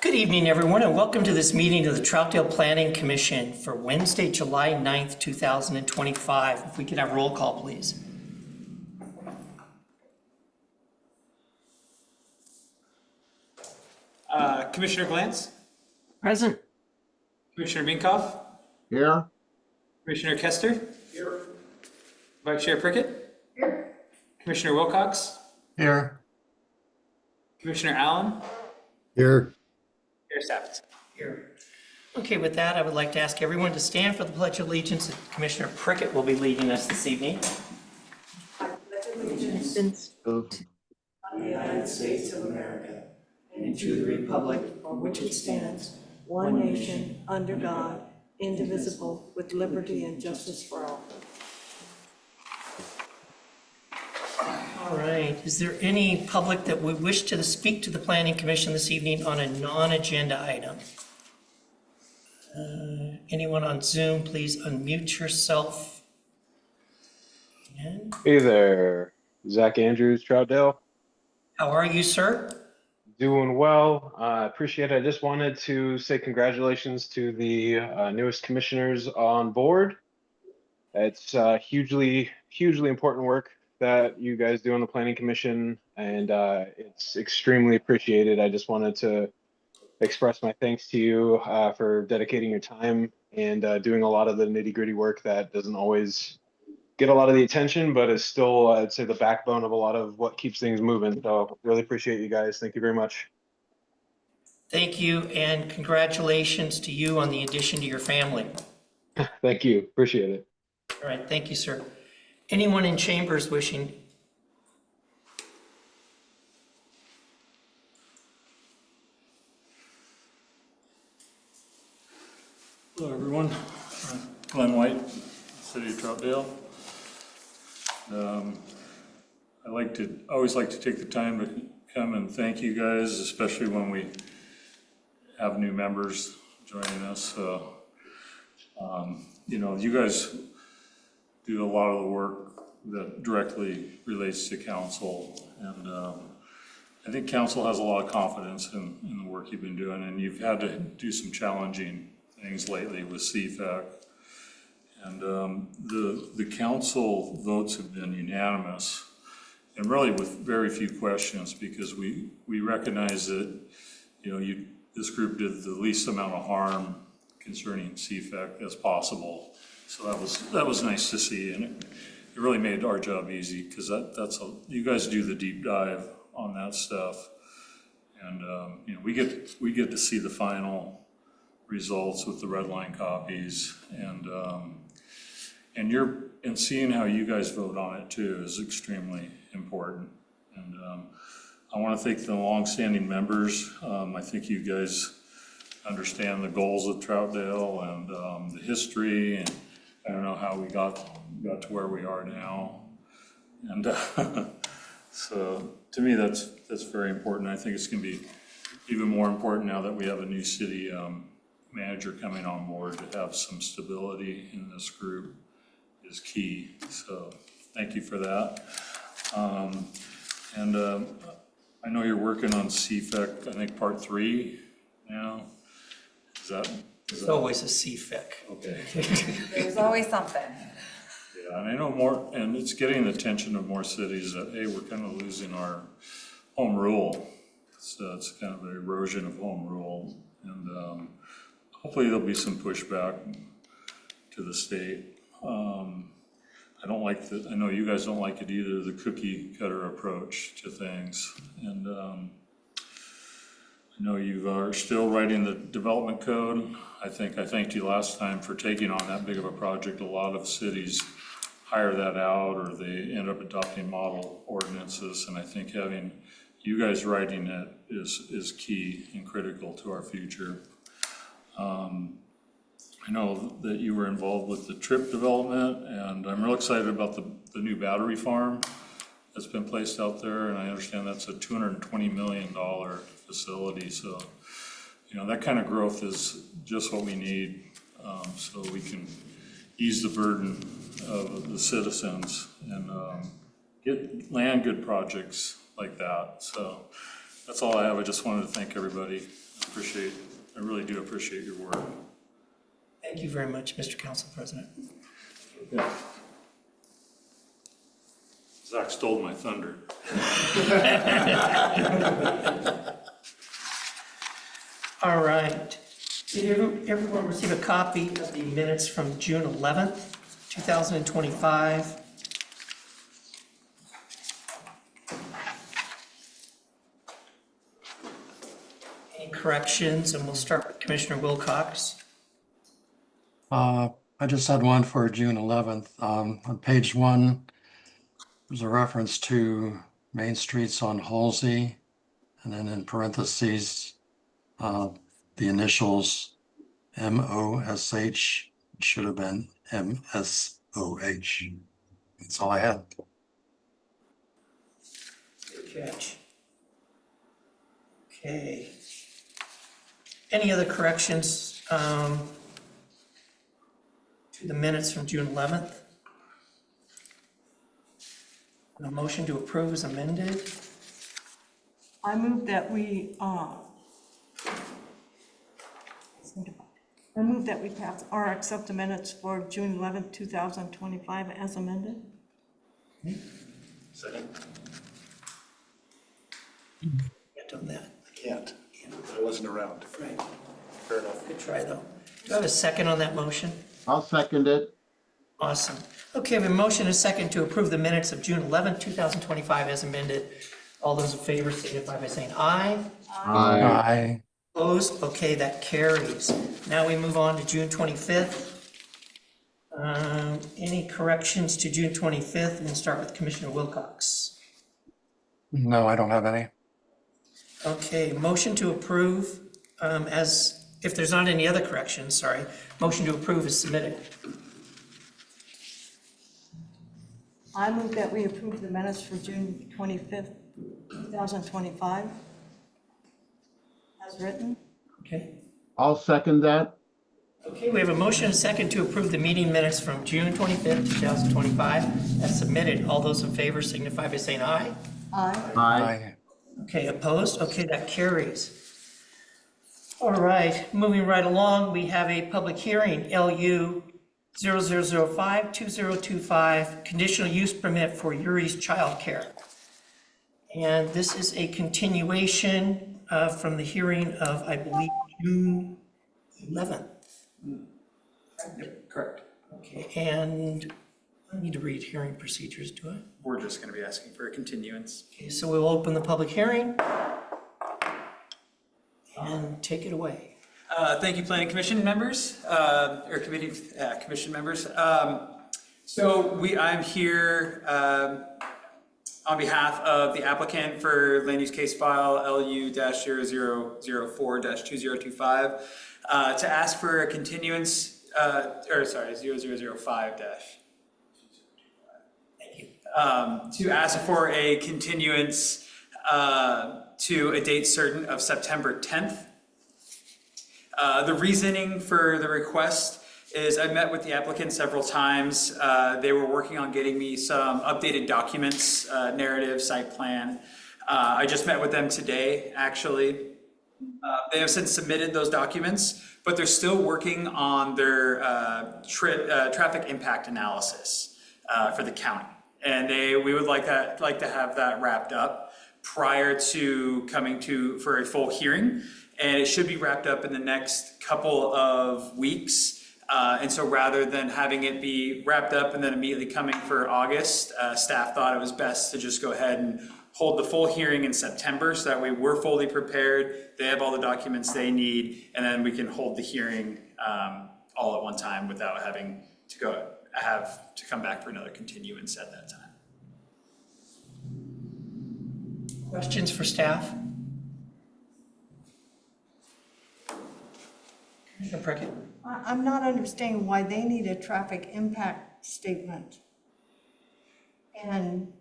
Good evening, everyone, and welcome to this meeting of the Troutdale Planning Commission for Wednesday, July 9th, 2025. If we could have roll call, please. Commissioner Glantz, Present. Commissioner Minkoff, Here. Commissioner Kester, here. Vice Chair Prickett, here. Commissioner Wilcox, Here. Commissioner Allen, Here. Chair Stafford. Here. Okay, with that, I would like to ask everyone to stand for the Pledge of Allegiance that Commissioner Prickett will be leading us this evening. I pledge allegiance to the United States of America and to the republic for which it stands, one nation, under God, indivisible, with liberty and justice for all. All right, is there any public that would wish to speak to the Planning Commission this evening on a non-agenda item? Anyone on Zoom, please unmute yourself. And Hey there, Zach Andrews, Troutdale. how are you, sir? Doing well. Appreciate it. I just wanted to say congratulations to the newest commissioners on board. It's hugely important work that you guys do on the Planning Commission, and it's extremely appreciated. I just wanted to express my thanks to you for dedicating your time and doing a lot of the nitty-gritty work that doesn't always get a lot of the attention, but is still, I'd say, the backbone of a lot of what keeps things moving. So really appreciate you guys. Thank you very much. Thank you, and congratulations to you on the addition to your family. Thank you. Appreciate it. All right, thank you, sir. Anyone in chambers wishing? Hello, everyone. Glenn White, City of Troutdale. I always like to take the time to come and thank you guys, especially when we have new members joining us. You guys do a lot of the work that directly relates to council, and I think council has a lot of confidence in the work you've been doing, and you've had to do some challenging things lately with CFAC. And the council votes have been unanimous, and really with very few questions, because we recognize that this group did the least amount of harm concerning CFAC as possible. So that was nice to see, and it really made our job easy, because you guys do the deep dive on that stuff, and we get to see the final results with the red line copies, and seeing how you guys vote on it too is extremely important. And I want to thank the longstanding members. I think you guys understand the goals of Troutdale and the history, and I don't know how we got to where we are now. And so to me, that's very important. I think it's going to be even more important now that we have a new city manager coming on board. To have some stability in this group is key. So thank you for that. I know you're working on CFEC, I think part 3 now. It's always a CFIC. Okay. There's always something. Yeah, and I know more, and it's getting the attention of more cities that, hey, we're kind of losing our home rule. So it's kind of an erosion of home rule, and hopefully there'll be some pushback to the state. I don't like I know you guys don't like it either, the cookie cutter approach to things. And I know you are still writing the development code. I think I thanked you last time for taking on that big of a project. A lot of cities hire that out, or they end up adopting model ordinances. And I think having you guys writing it is key and critical to our future. I know that you were involved with the TRIP development, and I'm real excited about the new battery farm that's been placed out there, and I understand that's a $220 million facility. So, that kind of growth is just what we need, so we can ease the burden of the citizens and land good projects like that. So that's all I have. I just wanted to thank everybody I really do appreciate your work. Thank you very much, Mr. Council President. Zach stole my thunder. All right. Did everyone receive a copy of the minutes from June 11th, 2025? Any corrections? And we'll start with Commissioner Wilcox. I just had one for June 11th. On page 1, there's a reference to Main Streets on Halsey, and then in parentheses, the initials MOSH should have been MSOH. That's all I had. Good catch. Okay. Any other corrections to the minutes from June 11th? A motion to approve is amended. I move that we pass or accept the minutes for June 11th, 2025 as amended. Second. Can't done that. Can't. I wasn't around. Right. Fair enough. Good try, though. Do I have a second on that motion? I'll second it. Awesome. Okay, we have a motion and a second to approve the minutes of June 11th, 2025 as amended. All those in favor signify by saying aye. Aye. Opposed? Okay, that carries. Now we move on to June 25th. Any corrections to June 25th? We'll start with Commissioner Wilcox. No, I don't have any. Okay, motion to approve if there's not any other corrections, sorry, motion to approve is submitted. I move that we approve the minutes for June 25th, 2025 as written. Okay. I'll second that. Okay, we have a motion and a second to approve the meeting minutes from June 25th, 2025 as submitted. All those in favor signify by saying aye. Aye. Aye. Okay, opposed? Okay, that carries. All right, moving right along, we have a public hearing, LU 0005-2025, conditional use permit for Yuri's Childcare. And this is a continuation from the hearing of, I believe, June 11th. Correct. Okay, and I need to read hearing procedures, do I? We're just going to be asking for a continuance. Okay, so we'll open the public hearing and take it away. Thank you, Planning Commission members, or committee commission members. I'm here on behalf of the applicant for land use case file LU-0004-2025 to ask for a continuance, 0005- to ask for a continuance to a date certain of September 10th. The reasoning for the request is I met with the applicant several times. They were working on getting me some updated documents, narrative, site plan. I just met with them today, actually. They have since submitted those documents, but they're still working on their traffic impact analysis for the county. And we would like to have that wrapped up prior to coming for a full hearing. And it should be wrapped up in the next couple of weeks. And so rather than having it be wrapped up and then immediately coming for August, staff thought it was best to just go ahead and hold the full hearing in September, so that way we're fully prepared, they have all the documents they need, and then we can hold the hearing all at one time without having to come back for another continuance at that time. Questions for staff? Commissioner Prickett? I'm not understanding why they need a traffic impact statement and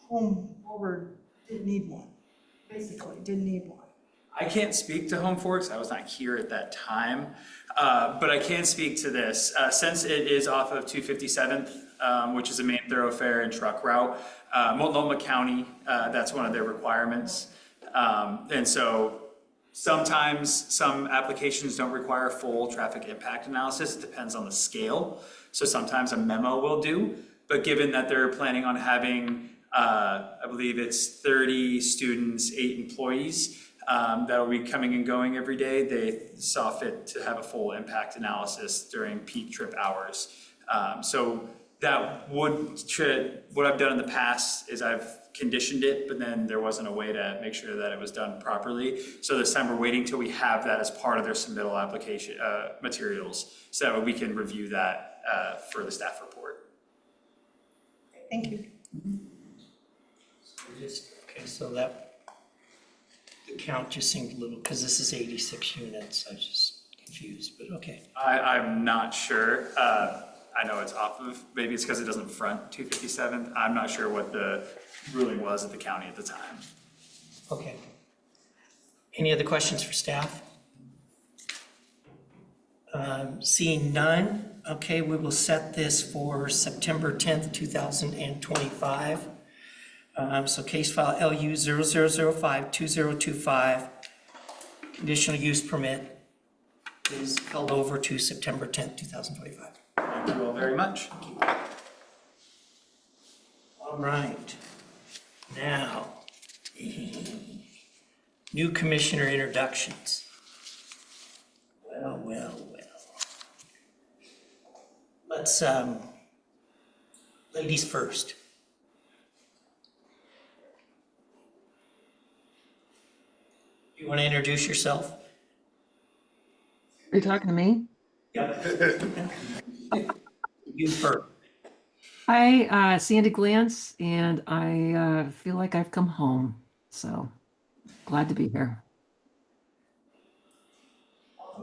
Home Forward didn't need one, basically didn't need one. I can't speak to Home Forks, I was not here at that time, but I can speak to this. Since it is off of 257th, which is a main thoroughfare and truck route, Multnomah County, that's one of their requirements. And so sometimes some applications don't require full traffic impact analysis. It depends on the scale. So sometimes a memo will do, but given that they're planning on having, I believe it's 30 students, 8 employees, that will be coming and going every day, they saw fit to have a full impact analysis during peak trip hours. So that would, what I've done in the past is I've conditioned it, but then there wasn't a way to make sure that it was done properly. So this time we're waiting till we have that as part of their submittal application materials, so that we can review that for the staff report. Thank you. Okay, so that, the count just seemed a little, because this is 86 units, I was just confused, but okay. I'm not sure. I know it's off of, maybe it's because it doesn't front 257. I'm not sure what the ruling was at the county at the time. Okay. Any other questions for staff? Seeing none, okay, we will set this for September 10th, 2025. So case file LU 00052025, conditional use permit is held over to September 10th, 2025. Thank you all very much. All right. Now, new commissioner introductions. Well. Let's, ladies first. You want to introduce yourself? Are you talking to me? Yep. You first. Hi, Sandy Glantz, and I feel like I've come home. So glad to be here.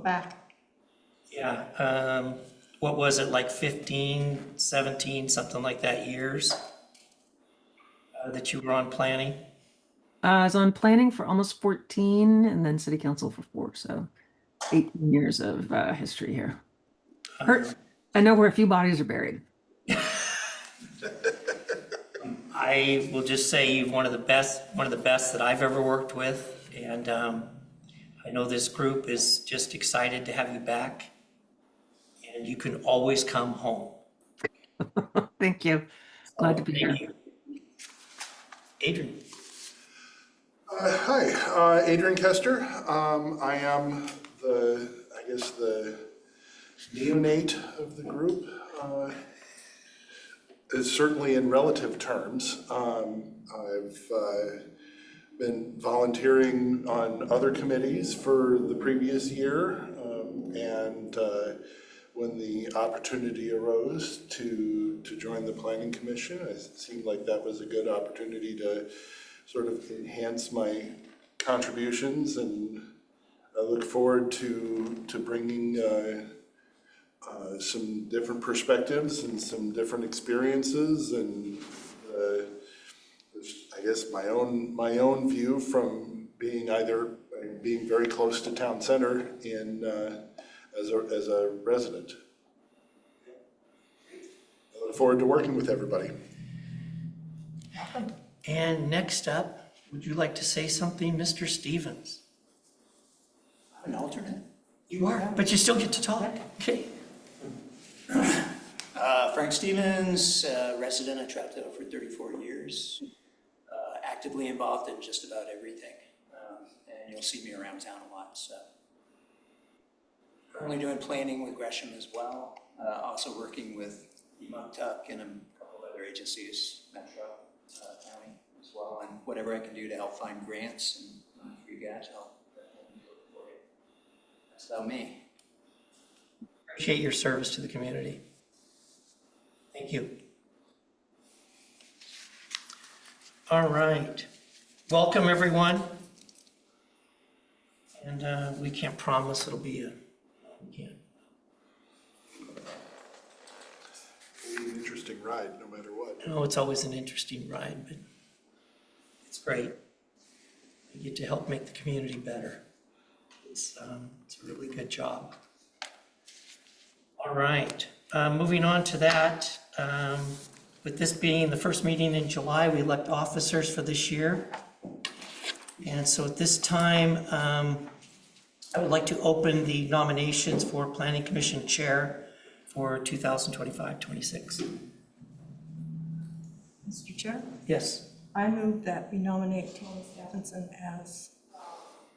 Back. Yeah, what was it, like 15, 17, something like that years that you were on planning? I was on planning for almost 14 and then city council for 4. So 18 years of history here. I know where a few bodies are buried. I will just say you're one of the best that I've ever worked with. And I know this group is just excited to have you back. And you can always come home. Thank you. Glad to be here. Thank you. Adrian. Hi, Adrian Kester. I am the neonate of the group. Is certainly in relative terms. I've been volunteering on other committees for the previous year, and when the opportunity arose to join the Planning Commission, it seemed like that was a good opportunity to sort of enhance my contributions, and I look forward to bringing some different perspectives and some different experiences, and I guess my own view from being very close to town center as a resident. I look forward to working with everybody. And next up, would you like to say something, Mr. Stevens? An alternate? You are, but you still get to talk. Okay. Frank Stevens, resident of Troutdale for 34 years, actively involved in just about everything. And you'll see me around town a lot, so. Currently doing planning with Gresham as well, also working with Tuck and a couple of other agencies, Metro County as well, and whatever I can do to help find grants and for you guys, I'll definitely do it for you. That's about me. Appreciate your service to the community. Thank you. All right. Welcome, everyone. And we can't promise it'll be we can't. It'll be an interesting ride, no matter what. No, it's always an interesting ride, but it's great. You get to help make the community better. It's a really good job. All right, moving on to that. With this being the first meeting in July, we elect officers for this year. And so at this time, I would like to open the nominations for Planning Commission Chair for 2025-26. Mr. Chair, Yes. I move that we nominate Tony Stephenson as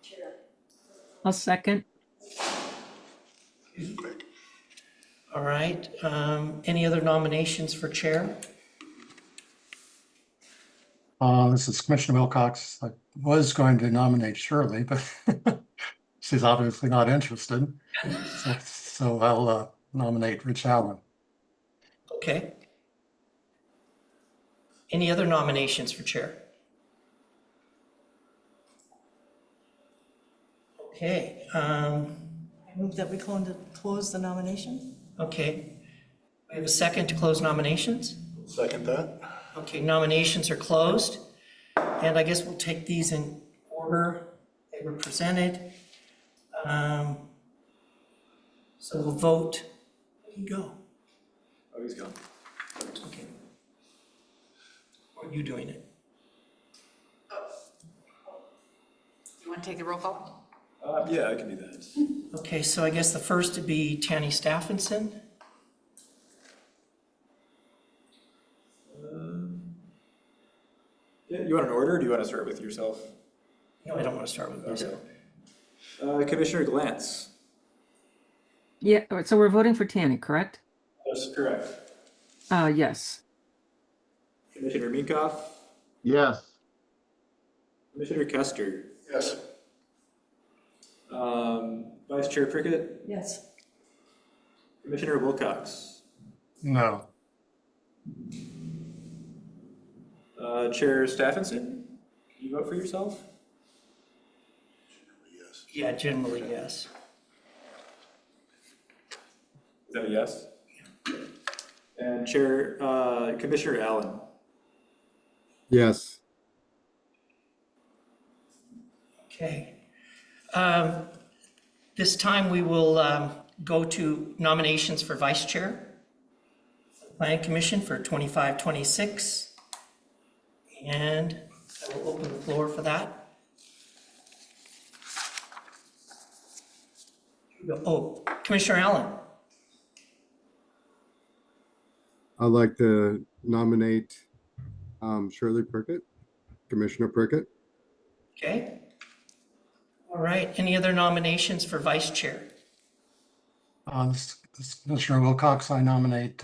chair. I'll second. All right. Any other nominations for Chair? This is Commissioner Wilcox. I was going to nominate Shirley, but she's obviously not interested. So I'll nominate Rich Allen. Okay. Any other nominations for Chair? Okay. I move that we close the nomination. Okay. We have a second to close nominations? Second that. Okay, nominations are closed. And I guess we'll take these in order they were presented. So we'll vote. Where you go? Oh, he's gone. Okay. Or are you doing it? You want to take the roll call? Yeah, I can do that. Okay, so I guess the first to be Tanny Stephenson. Yeah, you want an order, or do you want to start with yourself? No, I don't want to start with myself. Commissioner Glantz. Yeah, all right, so we're voting for Tanny, correct? That's correct. Yes. Commissioner Minkoff. Yes. Commissioner Kester. Yes. Vice Chair Prickett. Yes. Commissioner Wilcox. No. Chair Stephenson. Can you vote for yourself? Yes. Yeah, generally, yes. Is that a yes? And Chair, Commissioner Allen. Yes. Okay. This time we will go to nominations for Vice Chair. Planning Commission for 25-26. And I will open the floor for that. Oh, Commissioner Allen. I'd like to nominate Shirley Prickett, Commissioner Prickett. Okay. All right. Any other nominations for Vice Chair? This is Commissioner Wilcox. I nominate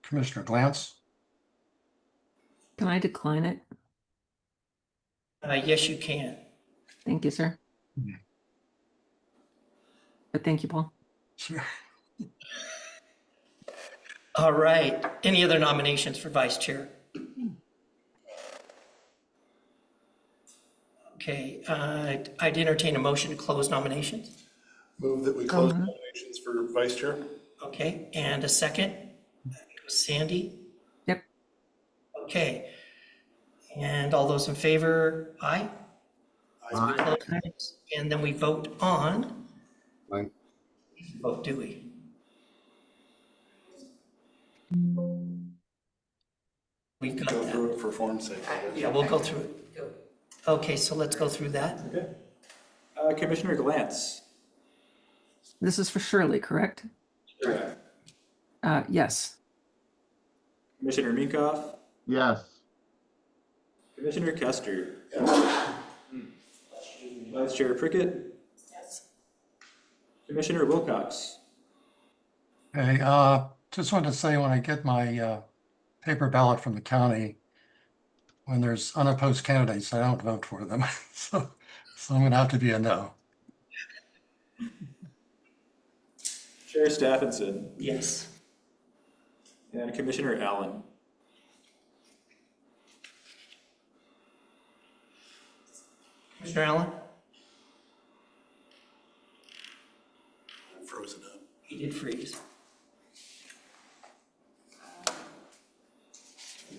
Commissioner Glantz. Can I decline it? Yes, you can. Thank you, sir. Yeah. But thank you, Paul. Sure. All right. Any other nominations for Vice Chair? Okay. I'd entertain a motion to close nominations. Move that we close nominations for vice chair. Okay. And a second? Sandy? Yep. Okay. And all those in favor, aye? Aye. And then we vote on, Aye. vote Dewey. We've got Go that. through it for form's sake. Yeah, we'll go through it. Okay, so let's go through that. Okay. Commissioner Glantz. This is for Shirley, correct? Correct. Yes. Commissioner Minkoff. Yes. Commissioner Kester. Yes. Vice Chair Prickett. Yes. Commissioner Wilcox. Hey, just wanted to say when I get my paper ballot from the county, when there's unopposed candidates, I don't vote for them. So I'm gonna have to be a no. Chair Stephenson. Yes. And Commissioner Allen. Commissioner Allen? Frozen up. He did freeze.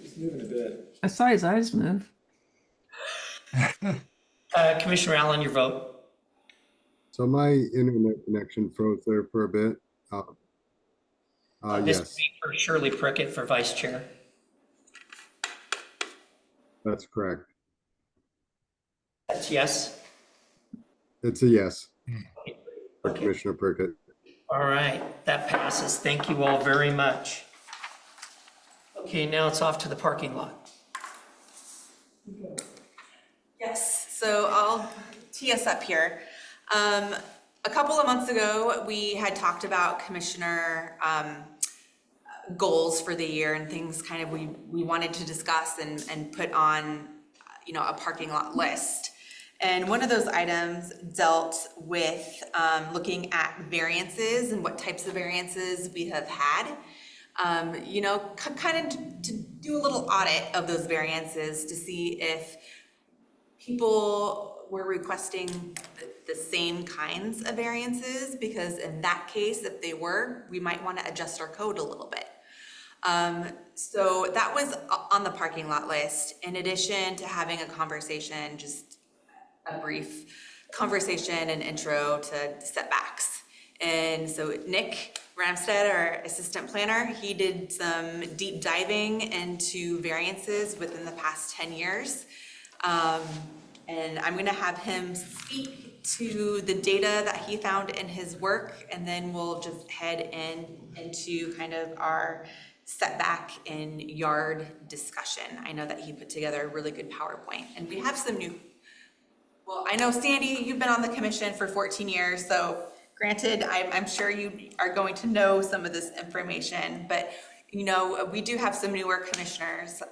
He's moving a bit. I saw his eyes move. Commissioner Allen, your vote. So my internet connection froze there for a bit. This would Yes, be for Shirley Prickett for Vice Chair. that's correct. That's yes. It's a yes for Okay. Commissioner Prickett. All right, that passes. Thank you all very much. Okay, now it's off to the parking lot. Yes, so I'll tee us up here. A couple of months ago, we had talked about commissioner goals for the year and things kind of we wanted to discuss and put on, a parking lot list. And one of those items dealt with looking at variances and what types of variances we have had. Kind of to do a little audit of those variances to see if people were requesting the same kinds of variances, because in that case, if they were, we might want to adjust our code a little bit. So that was on the parking lot list, in addition to having a conversation, just a brief conversation and intro to setbacks. And so Nick Ramstead, our assistant planner, he did some deep diving into variances within the past 10 years. And I'm gonna have him speak to the data that he found in his work, and then we'll just head into kind of our setback and yard discussion. I know that he put together a really good PowerPoint, and we have some new, well, I know Sandy, you've been on the commission for 14 years, so granted, I'm sure you are going to know some of this information, but we do have some newer commissioners,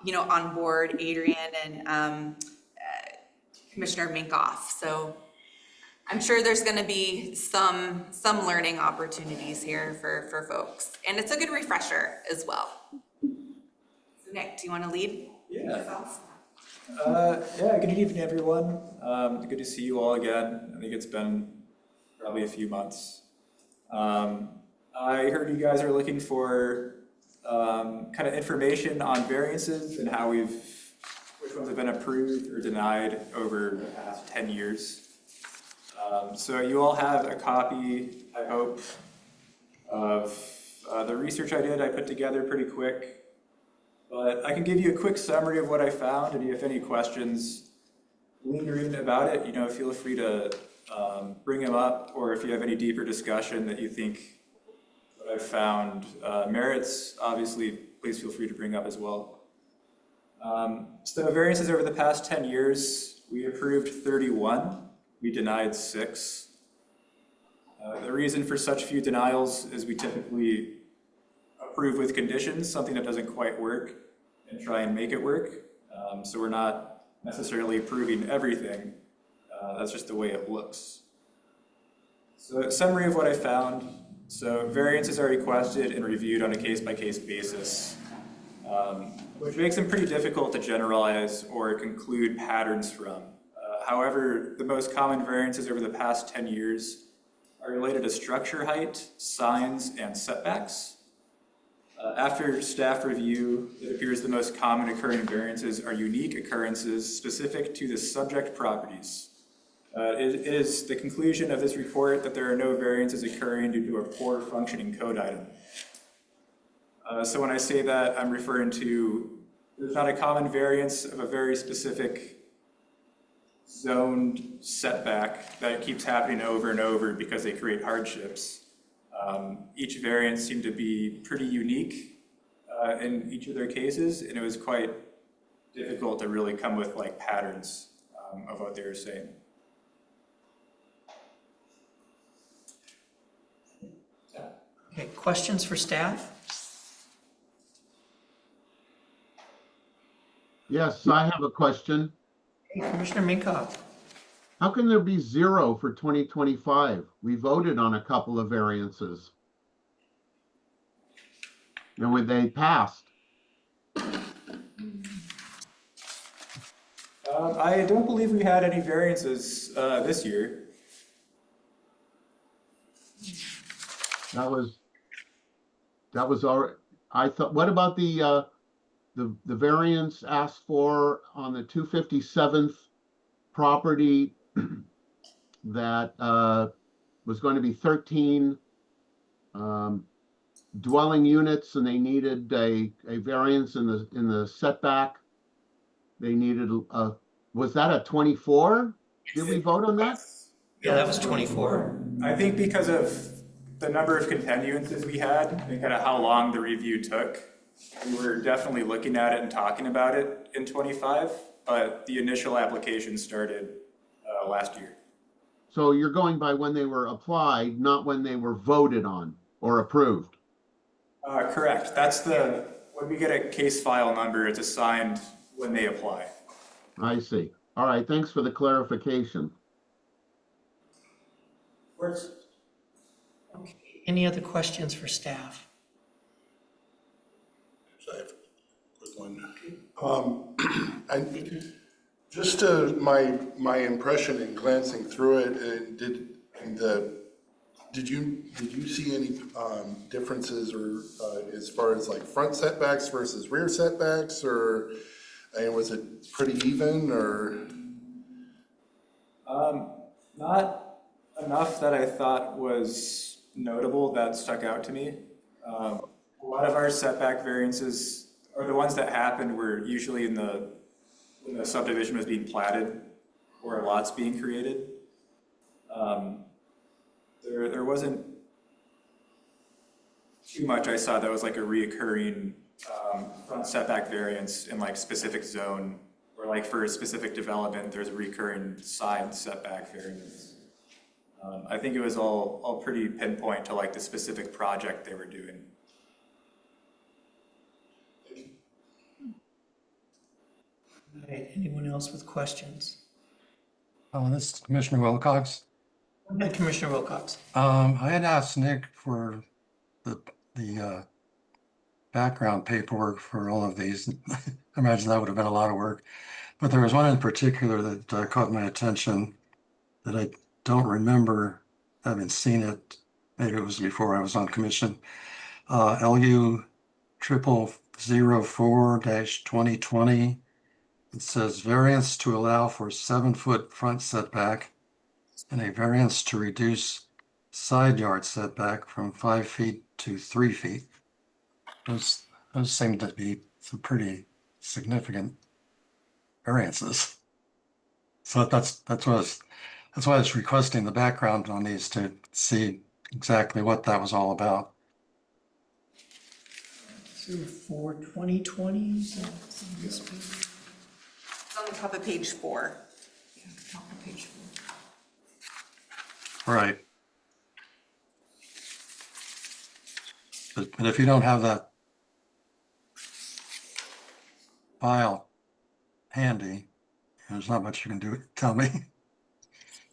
on board, Adrian and Commissioner Minkoff. So I'm sure there's going to be some learning opportunities here for folks, and it's a good refresher as well. So Nick, do you want to lead? Yeah. Good evening, everyone. Good to see you all again. I think it's been probably a few months. I heard you guys are looking for kind of information on variances and which ones have been approved or denied over the past 10 years. So you all have a copy, I hope, of the research I did. I put together pretty quick. But I can give you a quick summary of what I found, and if any questions lingering about it, feel free to bring them up, or if you have any deeper discussion that you think what I've found merits, obviously, please feel free to bring up as well. So variances over the past 10 years, we approved 31, we denied 6. The reason for such few denials is we typically approve with conditions, something that doesn't quite work, and try and make it work. So we're not necessarily approving everything. That's just the way it looks. So a summary of what I found. So variances are requested and reviewed on a case-by-case basis, which makes them pretty difficult to generalize or conclude patterns from. However, the most common variances over the past 10 years are related to structure height, signs, and setbacks. After staff review, it appears the most common occurring variances are unique occurrences specific to the subject properties. It is the conclusion of this report that there are no variances occurring due to a poor functioning code item. So when I say that, I'm referring to there's not a common variance of a very specific zoned setback that keeps happening over and over because they create hardships. Each variance seemed to be pretty unique in each of their cases, and it was quite difficult to really come with patterns of what they were saying. Okay, questions for staff? Yes, I have a question. Hey, Commissioner Minkoff. How can there be 0 for 2025? We voted on a couple of variances. And when they passed. I don't believe we had any variances this year. That was our, I thought, what about the variance asked for on the 257th property that was going to be 13 dwelling units, and they needed a variance in the setback. They needed Was that a 24? Did we vote on that? Yeah, that was 24. I think because of the number of continuances we had and kind of how long the review took, we were definitely looking at it and talking about it in 25, but the initial application started last year. So you're going by when they were applied, not when they were voted on or approved. Correct. That's when we get a case file number, it's assigned when they apply. I see. All right, thanks for the clarification. Of course. Okay, any other questions for staff? I have a quick one. And just my impression in glancing through it, did you see any differences or as far as like front setbacks versus rear setbacks, or was it pretty even, or? Not enough that I thought was notable that stuck out to me. A lot of our setback variances, or the ones that happened, were usually when the subdivision was being platted or a lot's being created. There wasn't too much I saw that was like a reoccurring front setback variance in like specific zone, or like for a specific development, there's a recurring side setback variance. I think it was all pretty pinpoint to like the specific project they were doing. All right, anyone else with questions? Oh, this is Commissioner Wilcox. Go ahead, Commissioner Wilcox. I had asked Nick for the background paperwork for all of these. I imagine that would have been a lot of work, but there was one in particular that caught my attention that I don't remember having seen it. Maybe it was before I was on commission. LU 0004-2020. It says variance to allow for 7-foot front setback and a variance to reduce side yard setback from 5 feet to 3 feet. Those seem to be some pretty significant variances. So that's why I was requesting the background on these to see exactly what that was all about. 04-2020. Is that on this page? It's on the top of page 4. Yeah, top of page 4. Right. But if you don't have that file handy, there's not much you can do. Tell me.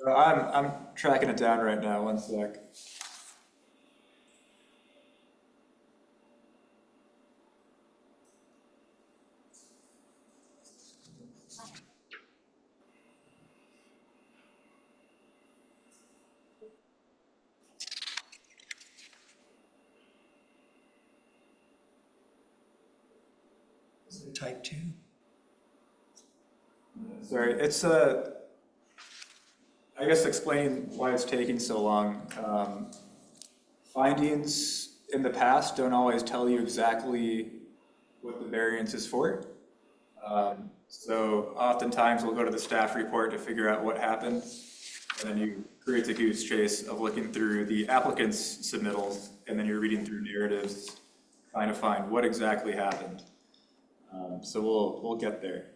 I'm tracking it down right now, one sec. Is it type 2? Sorry, it's I guess explaining why it's taking so long. Findings in the past don't always tell you exactly what the variance is for. So oftentimes we'll go to the staff report to figure out what happened, and then you create a goose chase of looking through the applicant's submittals, and then you're reading through narratives, trying to find what exactly happened. So we'll get there.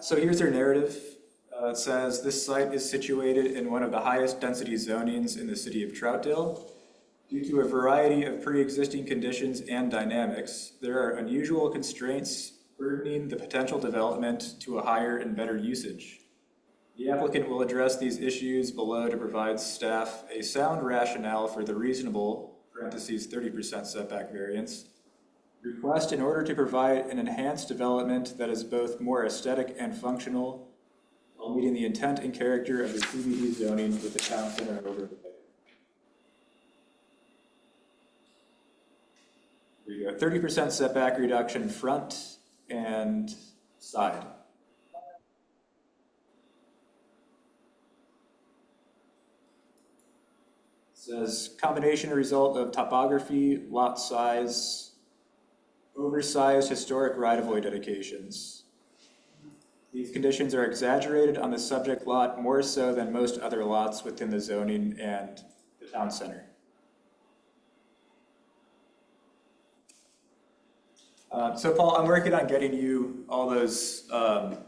So here's their narrative. It says, this site is situated in one of the highest density zonings in the city of Troutdale. Due to a variety of pre-existing conditions and dynamics, there are unusual constraints burdening the potential development to a higher and better usage. The applicant will address these issues below to provide staff a sound rationale for the reasonable (30% setback variance) request in order to provide an enhanced development that is both more aesthetic and functional while meeting the intent and character of the CBD zoning with the town center overlay. Here you go, 30% setback reduction front and side. Says combination or result of topography, lot size, oversized historic right-of-way dedications. These conditions are exaggerated on the subject lot more so than most other lots within the zoning and the town center. So Paul, I'm working on getting you all those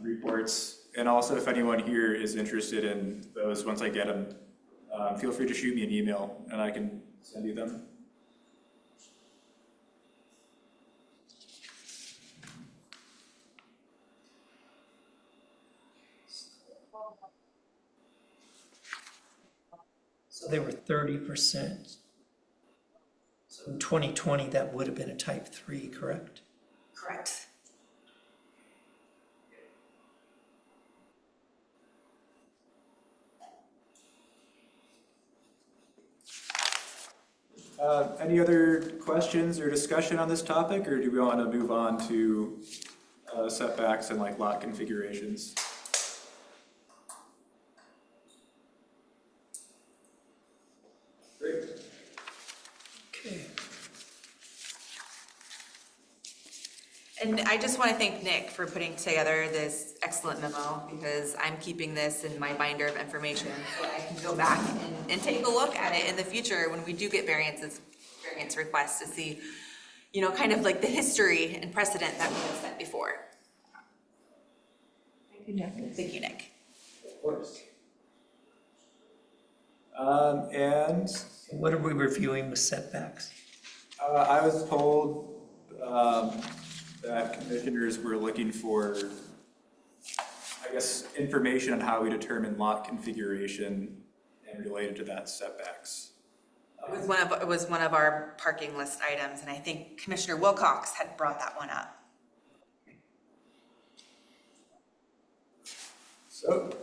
reports, and also if anyone here is interested in those, once I get them, feel free to shoot me an email and I can send you them. So they were 30%. So in 2020, that would have been a type 3, correct? Correct. Any other questions or discussion on this topic, or do we want to move on to setbacks and like lot configurations? Great. Okay. And I just want to thank Nick for putting together this excellent memo, because I'm keeping this in my binder of information so I can go back and take a look at it in the future when we do get variance requests to see, you know, kind of like the history and precedent that we have set before. Thank you, Nick. Thank you, Nick. Of course. And What are we reviewing with setbacks? I was told that commissioners were looking for, I guess, information on how we determine lot configuration and related to that setbacks. It was one of our parking list items, and I think Commissioner Wilcox had brought that one up. So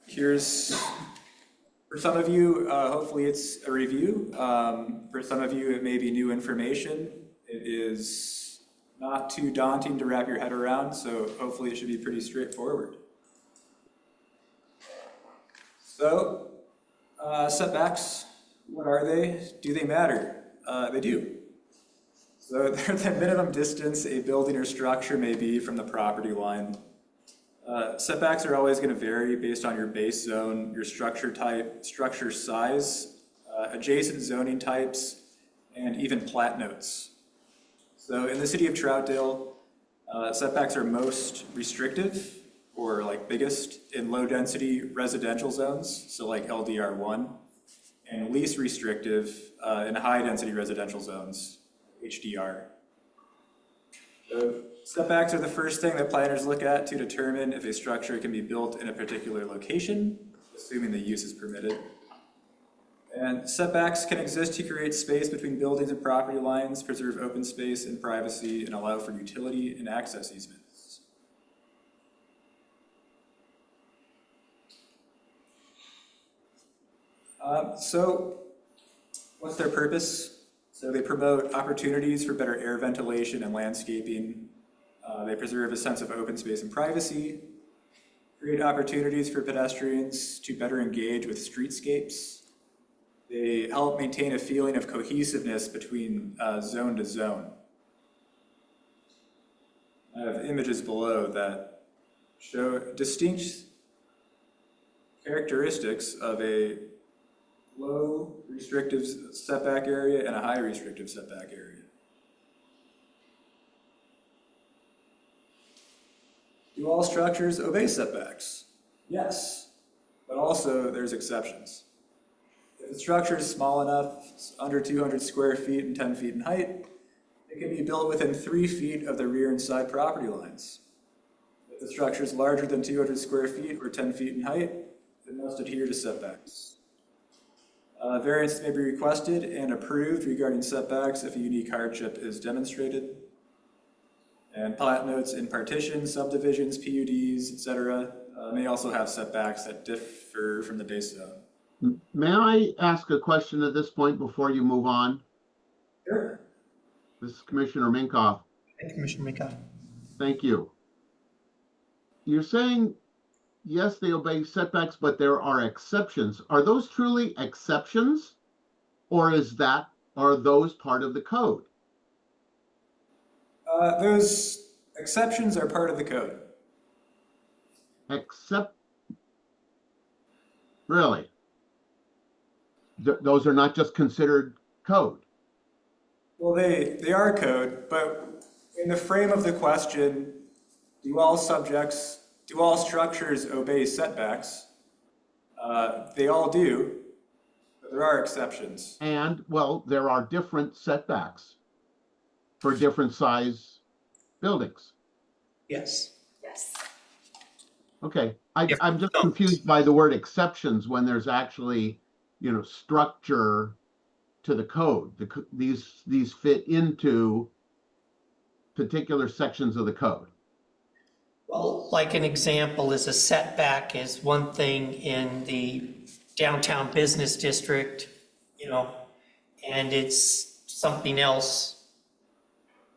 here's, for some of you, hopefully it's a review. For some of you, it may be new information. It is not too daunting to wrap your head around, so hopefully it should be pretty straightforward. So setbacks, what are they? Do they matter? They do. So they're the minimum distance a building or structure may be from the property line. Setbacks are always going to vary based on your base zone, your structure type, structure size, adjacent zoning types, and even plat notes. So in the city of Troutdale, setbacks are most restrictive, or like biggest, in low density residential zones, so like LDR1, and least restrictive in high density residential zones, HDR. So setbacks are the first thing that planners look at to determine if a structure can be built in a particular location, assuming the use is permitted. And setbacks can exist to create space between buildings and property lines, preserve open space and privacy, and allow for utility and access easements. So what's their purpose? So they promote opportunities for better air ventilation and landscaping. They preserve a sense of open space and privacy, create opportunities for pedestrians to better engage with streetscapes. They help maintain a feeling of cohesiveness between zone to zone. I have images below that show distinct characteristics of a low restrictive setback area and a high restrictive setback area. Do all structures obey setbacks? Yes, but also there's exceptions. If the structure is small enough, it's under 200 square feet and 10 feet in height, it can be built within 3 feet of the rear and side property lines. If the structure is larger than 200 square feet or 10 feet in height, it must adhere to setbacks. Variance may be requested and approved regarding setbacks if a unique hardship is demonstrated. And plat notes in partitions, subdivisions, PUDs, etc., may also have setbacks that differ from the base zone. May I ask a question at this point before you move on? Sure. This is Commissioner Minkoff. Thank you, Commissioner Minkoff. Thank you. You're saying, yes, they obey setbacks, but there are exceptions. Are those truly exceptions? Or are those part of the code? Those exceptions are part of the code. Except, really? Those are not just considered code? Well, they are code, but in the frame of the question, do all structures obey setbacks? They all do, but there are exceptions. And, well, there are different setbacks for different size buildings. Yes. Yes. Okay, I'm Different just zones. confused by the word exceptions when there's actually, structure to the code. These fit into particular sections of the code. Well, like an example is a setback is one thing in the downtown business district, and it's something else,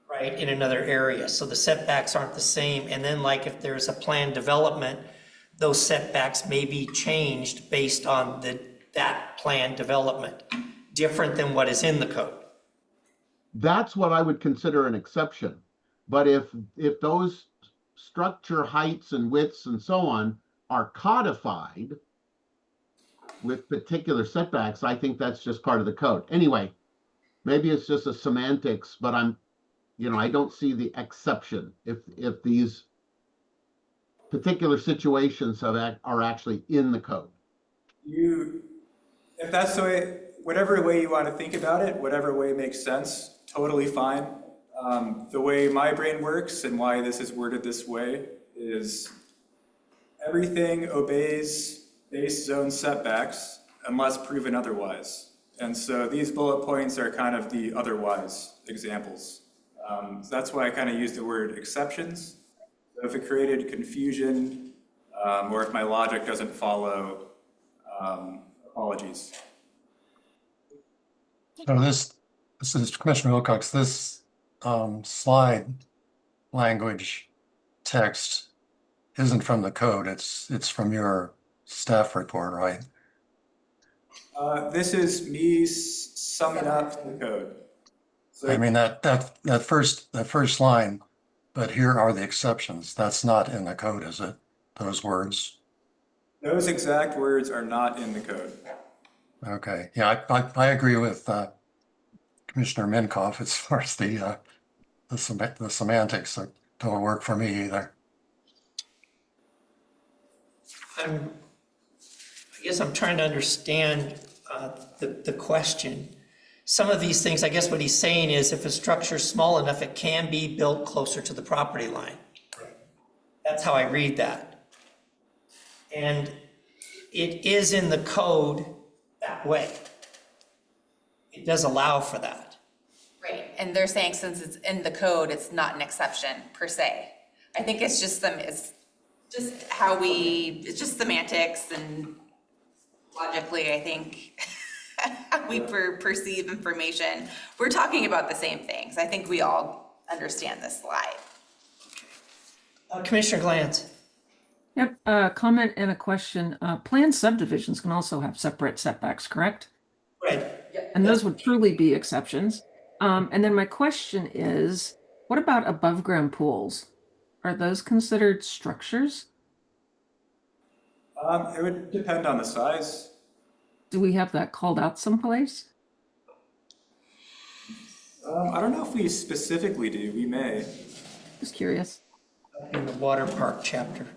right, in another area. So the setbacks aren't the same. And then like if there's a planned development, those setbacks may be changed based on that planned development, different than what is in the code. That's what I would consider an exception. But if those structure heights and widths and so on are codified with particular setbacks, I think that's just part of the code. Anyway, maybe it's just a semantics, but I don't see the exception if these particular situations are actually in the code. If that's the way, whatever way you want to think about it, whatever way makes sense, totally fine. The way my brain works and why this is worded this way is everything obeys base zone setbacks unless proven otherwise. And so these bullet points are kind of the otherwise examples. So that's why I kind of use the word exceptions. So if it created confusion or if my logic doesn't follow, apologies. So this is Commissioner Wilcox, this slide language text isn't from the code, it's from your staff report, right? This is me summing up the code. So I mean, that first line, but here are the exceptions, that's not in the code, is it? Those words? those exact words are not in the code. Okay, yeah, I agree with Commissioner Minkoff as far as the semantics that don't work for me either. I guess I'm trying to understand the question. Some of these things, I guess what he's saying is if a structure is small enough, it can be built closer to the property line. That's how I read that. And it is in the code that way. It does allow for that. Right, and they're saying since it's in the code, it's not an exception per se. I think it's just it's just semantics and logically, I think, how we perceive information. We're talking about the same things. I think we all understand this slide. Commissioner Glantz. Yep, a comment and a question. Planned subdivisions can also have separate setbacks, correct? Right. And those would truly be exceptions. And then my question is, what about above ground pools? Are those considered structures? It would depend on the size. Do we have that called out someplace? I don't know if we specifically do, we may. Just curious. In the water park chapter.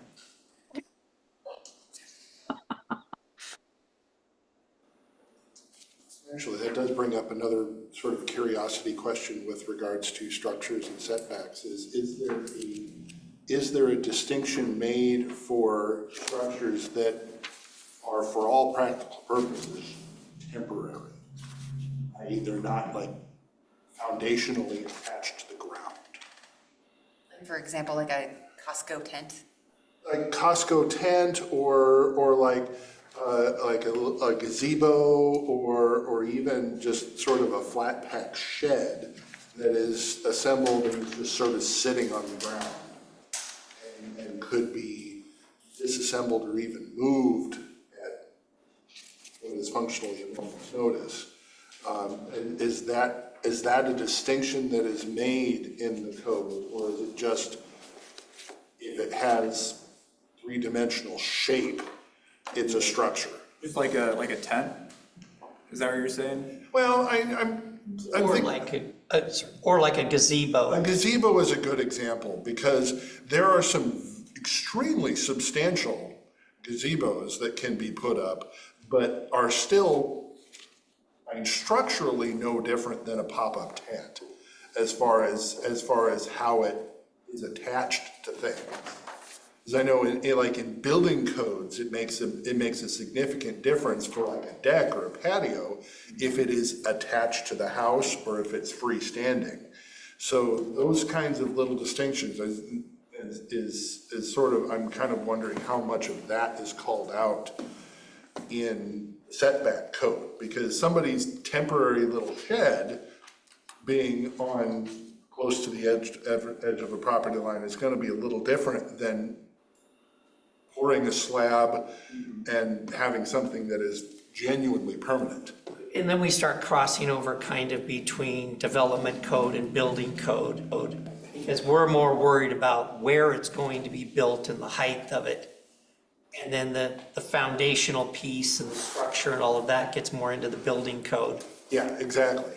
Actually, that does bring up another sort of curiosity question with regards to structures and setbacks. Is there a distinction made for structures that are, for all practical purposes, temporary? I.e., they're not like foundationally attached to the ground. For example, like a Costco tent. Like Costco tent or like a gazebo or even just sort of a flat pack shed that is assembled and just sort of sitting on the ground and could be disassembled or even moved at what is functionally a moment's notice. Is that a distinction that is made in the code, or is it just if it has three-dimensional shape, it's a structure? Just like a tent? Is that what you're saying? Well, I'm Or thinking. like a gazebo. A gazebo is a good example because there are some extremely substantial gazebos that can be put up, but are still, I mean, structurally no different than a pop-up tent as far as how it is attached to things. Because I know in building codes, it makes a significant difference for like a deck or a patio if it is attached to the house or if it's freestanding. So those kinds of little distinctions is sort of, I'm kind of wondering how much of that is called out in setback code, because somebody's temporary little shed being on close to the edge of a property line is going to be a little different than pouring a slab and having something that is genuinely permanent. And then we start crossing over kind of between development code and building code. Because we're more worried about where it's going to be built and the height of it. And then the foundational piece and the structure and all of that gets more into the building code. Yeah, exactly.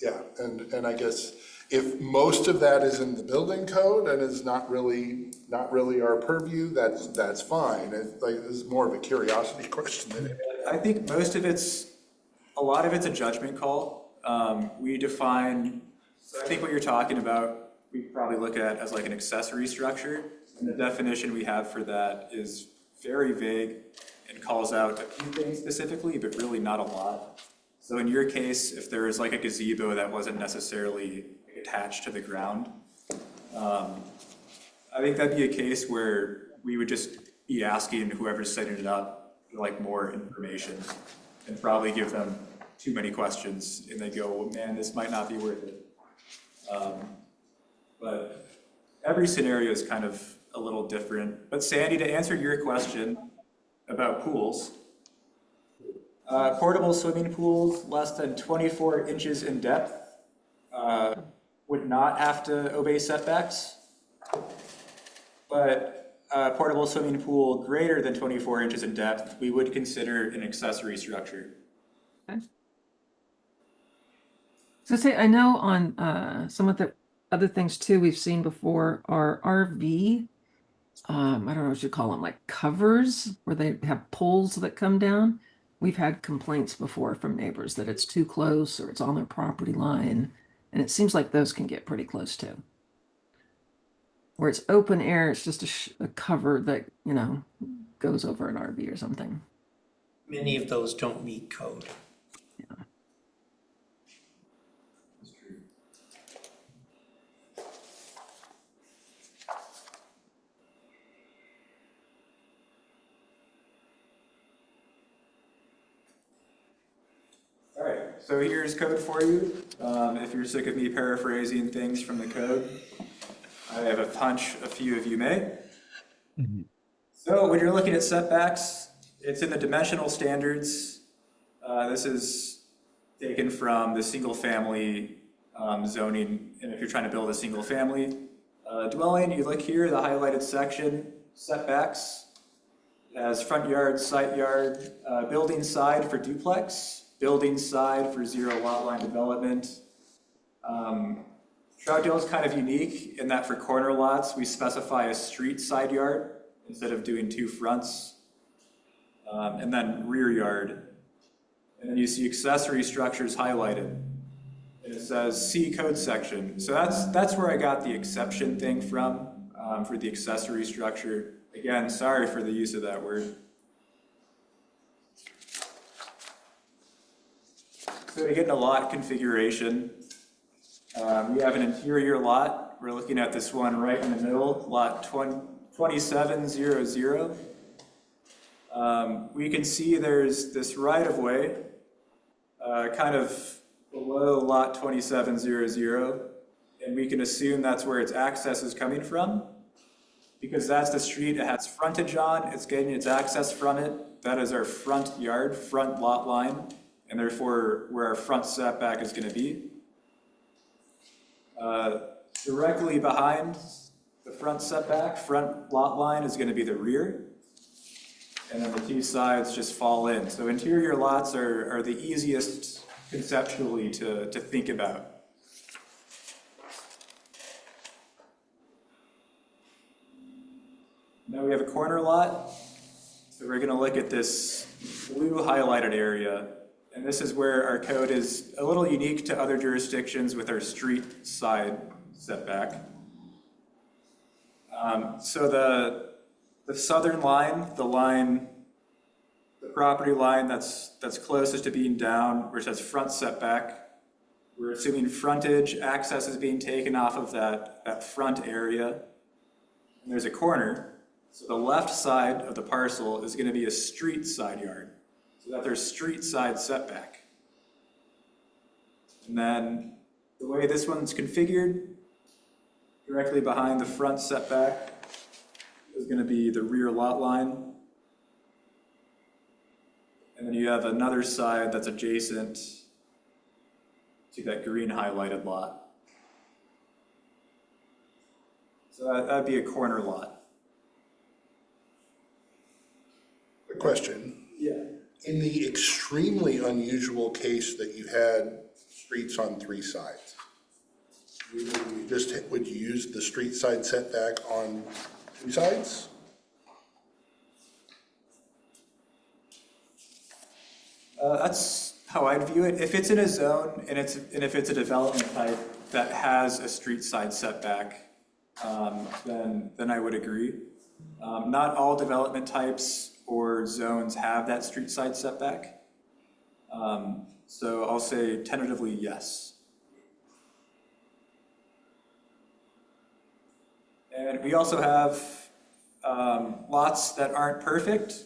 Yeah, and I guess if most of that is in the building code and is not really our purview, that's fine. It's more of a curiosity question than it. I think a lot of it's a judgment call. We define, so I think what you're talking about, we probably look at as like an accessory structure. And the definition we have for that is very vague and calls out a few things specifically, but really not a lot. So in your case, if there was like a gazebo that wasn't necessarily attached to the ground, I think that'd be a case where we would just be asking whoever's setting it up for like more information and probably give them too many questions and they go, well, man, this might not be worth it. But every scenario is kind of a little different. But Sandy, to answer your question about pools, portable swimming pools less than 24 inches in depth would not have to obey setbacks. But a portable swimming pool greater than 24 inches in depth, we would consider an accessory structure. Okay. So say, I know on some of the other things too we've seen before are RV, I don't know what you call them, like covers where they have poles that come down. We've had complaints before from neighbors that it's too close or it's on their property line. And it seems like those can get pretty close too. Where it's open air, it's just a cover that, goes over an RV or something. Many of those don't meet code. Yeah. All right, so here's code for you. If you're sick of me paraphrasing things from the code, I have a hunch a few of you may. So when you're looking at setbacks, it's in the dimensional standards. This is taken from the single family zoning. And if you're trying to build a single family dwelling, you look here, the highlighted section, setbacks, as front yard, side yard, building side for duplex, building side for zero lot line development. Troutdale is kind of unique in that for corner lots, we specify a street side yard instead of doing two fronts. And then rear yard. And then you see accessory structures highlighted. And it says C code section. So that's where I got the exception thing from, for the accessory structure. Again, sorry for the use of that word. So to get a lot configuration, we have an interior lot. We're looking at this one right in the middle, lot 2700. We can see there's this right-of-way kind of below lot 2700, and we can assume that's where its access is coming from because that's the street it has frontage on, it's getting its access from it. That is our front yard, front lot line. and therefore where our front setback is gonna be. Directly behind the front setback, front lot line is gonna be the rear. And then the two sides just fall in. So interior lots are the easiest conceptually to think about. Now we have a corner lot. So we're gonna look at this blue highlighted area. And this is where our code is a little unique to other jurisdictions with our street side setback. So the southern line, the property line that's closest to being down, where it says front setback, we're assuming frontage access is being taken off of that front area. And there's a corner. So the left side of the parcel is going to be a street side yard, so that there's street side setback. And then the way this one's configured, directly behind the front setback is going to be the rear lot line. And then you have another side that's adjacent to that green highlighted lot. So that'd be a corner lot. A question. Yeah. In the extremely unusual case that you had streets on three sides, would you use the street side setback on two sides? That's how I'd view it. If it's in a zone and if it's a development type that has a street side setback, then I would agree. Not all development types or zones have that street side setback. So I'll say tentatively yes. And we also have lots that aren't perfect.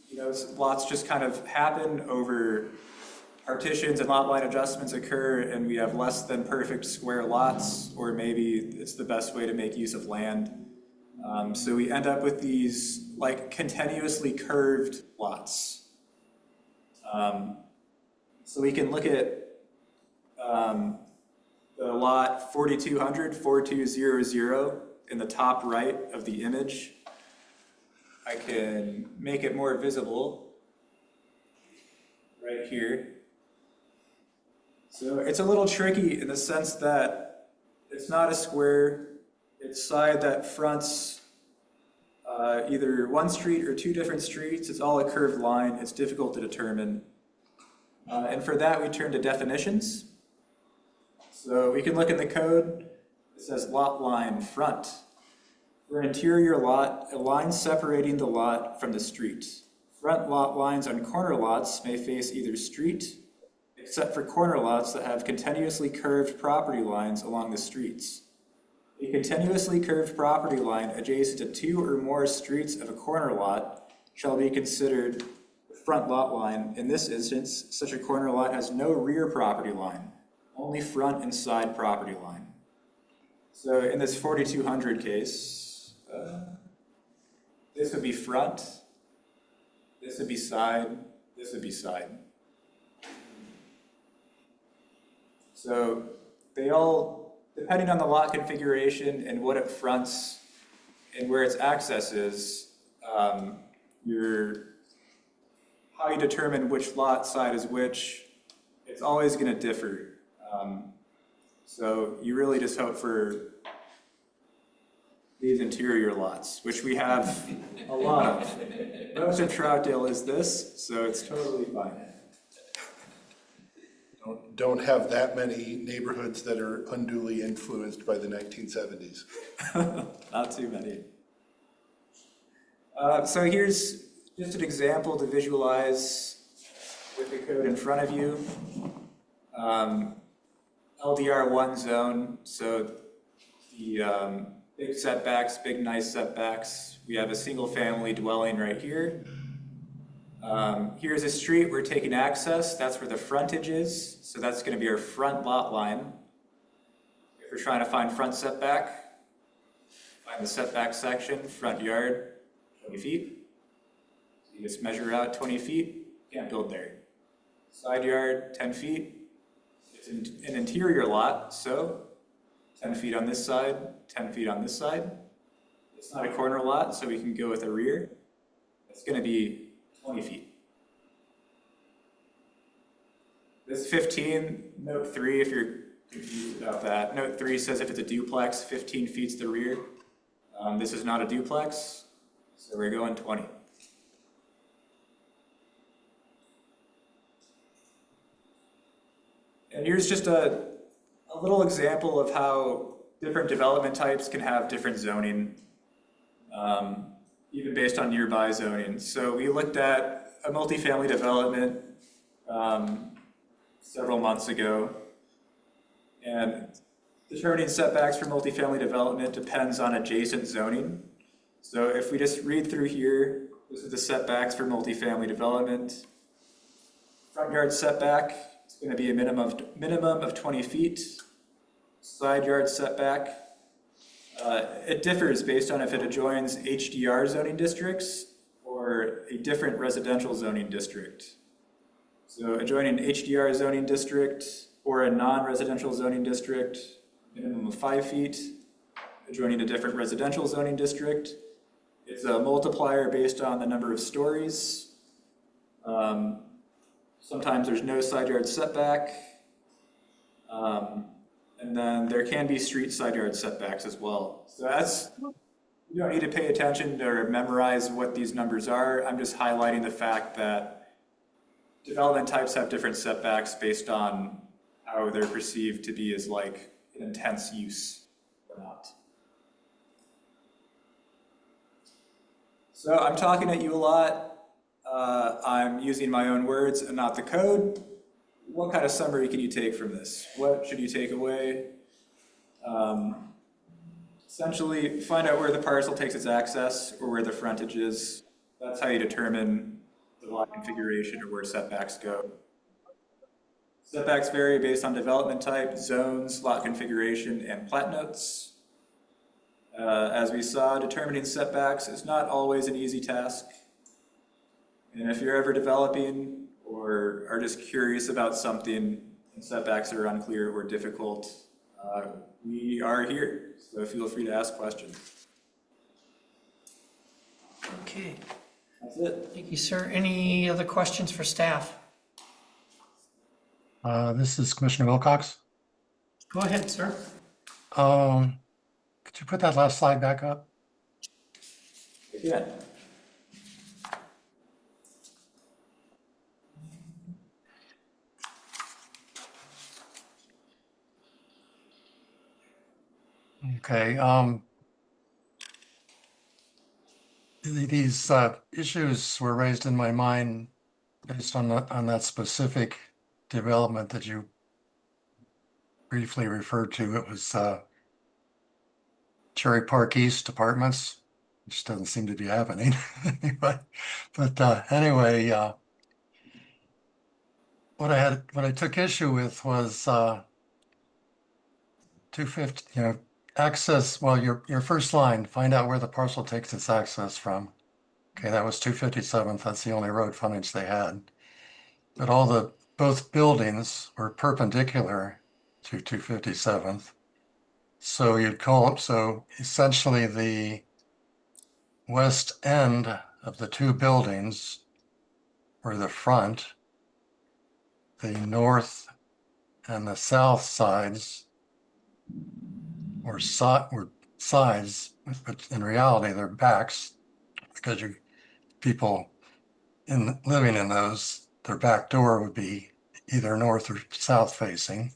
You know, lots just kind of happen over partitions and lot line adjustments occur, and we have less than perfect square lots, or maybe it's the best way to make use of land. So we end up with these like continuously curved lots. So we can look at the lot 4200, 4200 in the top right of the image. I can make it more visible right here. So it's a little tricky in the sense that it's not a square. It's side that fronts either one street or two different streets. It's all a curved line. It's difficult to determine. And for that, we turn to definitions. So we can look in the code. It says lot line front. For an interior lot, a line separating the lot from the street. Front lot lines on corner lots may face either street, except for corner lots that have continuously curved property lines along the streets. A continuously curved property line adjacent to two or more streets of a corner lot shall be considered the front lot line. In this instance, such a corner lot has no rear property line, only front and side property line. So in this 4200 case, this would be front, this would be side, this would be side. So they all, depending on the lot configuration and what it fronts and where its access is, how you determine which lot side is which, it's always going to differ. So you really just hope for these interior lots, which we have a lot of. Most of Troutdale is this, so it's totally fine. Don't have that many neighborhoods that are unduly influenced by the 1970s. Not too many. So here's just an example to visualize with the code in front of you. LDR1 zone, so the big setbacks, big nice setbacks. We have a single family dwelling right here. Here's a street, we're taking access, that's where the frontage is, so that's going to be our front lot line. If we're trying to find front setback, find the setback section, front yard, 20 feet. So you just measure out 20 feet, can't build there. Side yard, 10 feet. It's an interior lot, so 10 feet on this side, 10 feet on this side. It's not a corner lot, so we can go with a rear. It's gonna be 20 feet. This 15, note 3, if you're confused about that. Note 3 says if it's a duplex, 15 feet's the rear. This is not a duplex, so we're going 20. And here's just a little example of how different development types can have different zoning, even based on nearby zoning. So we looked at a multifamily development several months ago, and determining setbacks for multifamily development depends on adjacent zoning. So if we just read through here, this is the setbacks for multifamily development. Front yard setback is going to be a minimum of 20 feet. Side yard setback, it differs based on if it adjoins HDR zoning districts or a different residential zoning district. So adjoining HDR zoning district or a non-residential zoning district, minimum of 5 feet. Adjoining a different residential zoning district, it's a multiplier based on the number of stories. Sometimes there's no side yard setback. And then there can be street side yard setbacks as well. So you don't need to pay attention or memorize what these numbers are. I'm just highlighting the fact that development types have different setbacks based on how they're perceived to be as like an intense use or not. So I'm talking at you a lot. I'm using my own words and not the code. What kind of summary can you take from this? What should you take away? Essentially, find out where the parcel takes its access or where the frontage is. That's how you determine the lot configuration or where setbacks go. Setbacks vary based on development type, zones, lot configuration, and plat notes. As we saw, determining setbacks is not always an easy task. And if you're ever developing or are just curious about something and setbacks are unclear or difficult, we are here, so feel free to ask questions. Okay, That's it. thank you, sir. Any other questions for staff? This is Commissioner Wilcox. Go ahead, sir. Could you put that last slide back up? Yeah. Okay, these issues were raised in my mind based on that specific development that you briefly referred to. It was Cherry Park East Apartments, which doesn't seem to be happening. Anyway, what I took issue with was 250, access. Well, your first line, find out where the parcel takes its access from. Okay, that was 257th. That's the only road frontage they had. But both buildings were perpendicular to 257th. So you'd call it, so essentially the west end of the two buildings were the front, the north and the south sides were sides, but in reality they're backs, because people living in those, their back door would be either north or south facing.